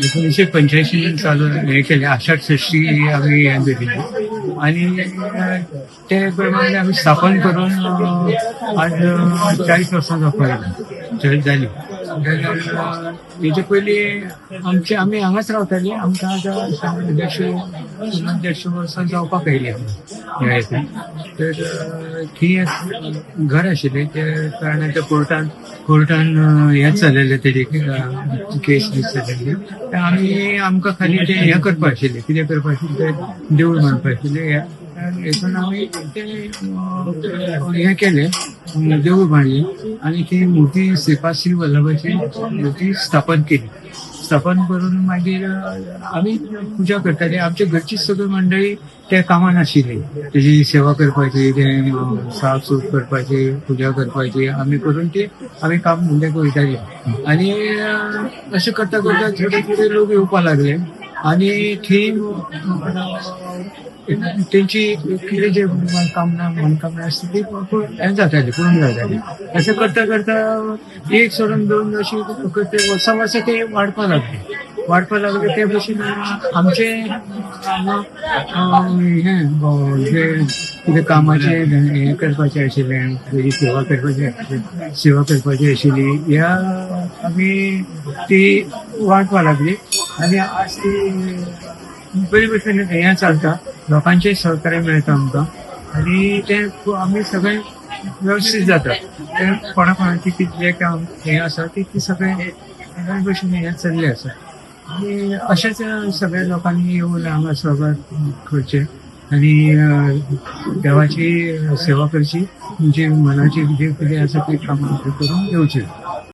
1985 चालू हे केले आषाढ षष्टी आम्ही हे दिली आणि ते प्रमाणे आम्ही स्थापन करून आज 40 वर्सांचो पळयला झाली. तेजे पयलीं आम्ही हांगाच रावताली. आमकां आतां 150 वर्सां जावपाक येयली तर थंय एक घर आशिल्लें ते कारणान त्या कोर्टान हें चलयलें तेजे केस बी चलयल्ली. आमकां खाली ते हें करपा आशिल्लें कितें करपा आशिल्लें ते देवूळ बांदपा आशिल्लें. हेतून आमी ते हें केलें देवूळ बांदलें आनी ती मुर्ती श्रीपाद वल्लभाची मुर्ती स्थापन केली. स्थापन करून मागीर आमी पुजा करताली. आमच्या घरची सगळी मंडळी त्या कामान आशिल्ली. तेजी सेवा करपाची, ते साफ सूफ करपाची, पुजा करपाची आमी करून ती आमी काम म्हणजे वयताली. आनी अशें करता करता थोडे थोडे लोक येवपा लागले आनी थंय तेंची कितें जे मनोकामना आसता ती हें जाताली, पूर्ण जाताली. अशें करता करता एक सोडून दोन अशी वर्सा ते वाडपा लागले. ते भशेन आमचे हें जे कितें कामाचे हें करपाचें आशिल्लें, तेजी सेवा करपाची आशिल्ली ह्या आमी ती वाडपा लागली. आनी आज ती बरे भशेन हें चलता. लोकांचें सहकार्य मेळटा आमकां आनी ते आमी सगळे व्यवस्थीत जाता. ते कोणाची कितें काम हें आसा ती सगळें बरे भशेन हें चल्लें आसा. आनी अशेंच सगळ्या लोकांनी येवन हांगा सहभाग करचे आनी देवाची सेवा करची. म्हणजे मनाची जे कितें आसा ती कामां करून येवचें.